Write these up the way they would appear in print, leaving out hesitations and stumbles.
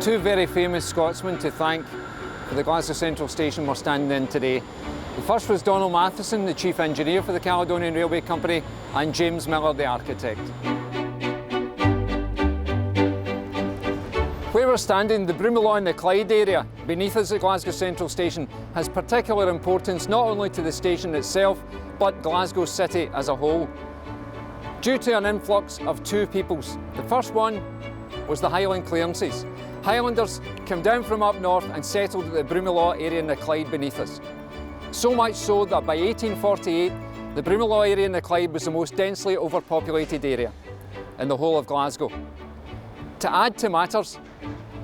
Two very famous Scotsmen to thank for the Glasgow Central Station we're standing in today. The first was Donald Mattison, the Chief Engineer for the Caledonian Railway Company, and James Miller, the architect. Where we're standing, the Brimland and the Clyde area beneath us at Glasgow Central Station has particular importance not only to the station itself, but Glasgow City as a whole. Due to an influx of two peoples. The first one was the Highland clearances. Highlanders came down from up north and settled at the Brimland area in the Clyde beneath us. So much so that by 1848, the Brimland area in the Clyde was the most densely overpopulated area in the whole of Glasgow. To add to matters,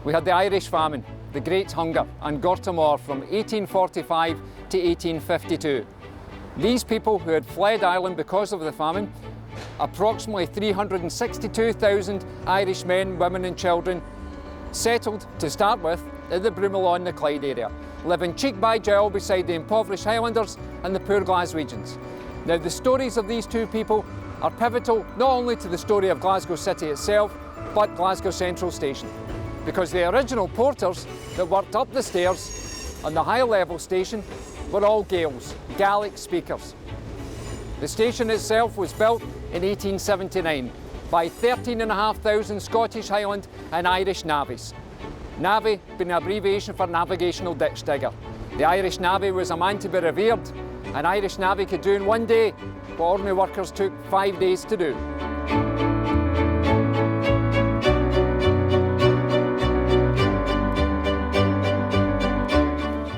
we had the Irish famine, the Great Hunger, and Gortamore from 1845 to 1852. These people who had fled Ireland because of the famine, approximately 362,000 Irish men, women and children settled to start with in the Brimland and the Clyde area, living cheek by jowl beside the impoverished Highlanders and the poor Glaswegians. Now the stories of these two people are pivotal not only to the story of Glasgow City itself, but Glasgow Central Station, because the original porters that worked up the stairs on the high level station were all Gaels, Gaelic speakers. The station itself was built in 1879 by 13,500 Scottish Highland and Irish navvies. Navvy being an abbreviation for navigational ditch digger. The Irish navvy was a man to be revered. An Irish navvy could do in one day what ordinary workers took 5 days to do.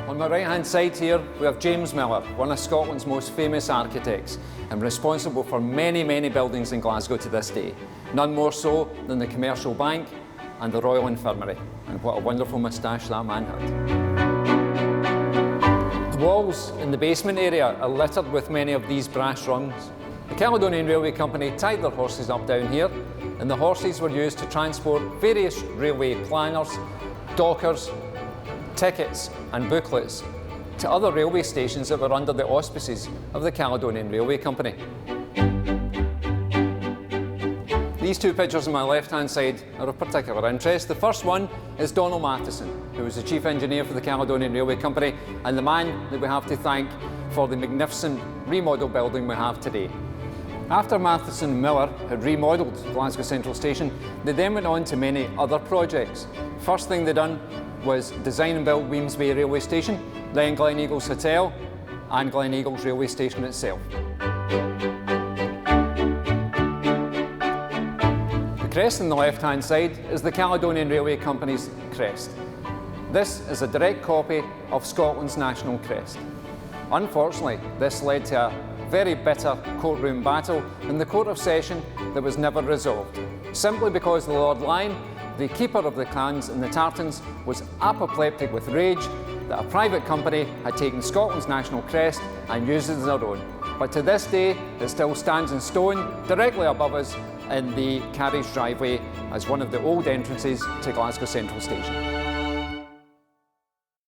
On my right hand side here we have James Miller, one of Scotland's most famous architects and responsible for many buildings in Glasgow to this day. None more so than the Commercial Bank and the Royal Infirmary. And what a wonderful moustache that man had. The walls in the basement area are littered with many of these brass rungs. The Caledonian Railway Company tied their horses up down here, and the horses were used to transport various railway planners, dockers, tickets and booklets to other railway stations that were under the auspices of the Caledonian Railway Company. These two pictures on my left-hand side are of particular interest. The first one is Donald Mattison, who was the Chief Engineer for the Caledonian Railway Company and the man that we have to thank for the magnificent remodelled building we have today. After Mattison and Miller had remodelled Glasgow Central Station, they then went on to many other projects. First thing they done was design and build Wemyss Railway Station, then Gleneagles Hotel and Gleneagles Railway Station itself. The crest on the left-hand side is the Caledonian Railway Company's crest. This is a direct copy of Scotland's national crest. Unfortunately, this led to a very bitter courtroom battle in the Court of Session that was never resolved, simply because the Lord Lion, the keeper of the clans and the tartans, was apoplectic with rage that a private company had taken Scotland's national crest and used it as their own. But to this day, it still stands in stone directly above us in the carriage driveway as one of the old entrances to Glasgow Central Station.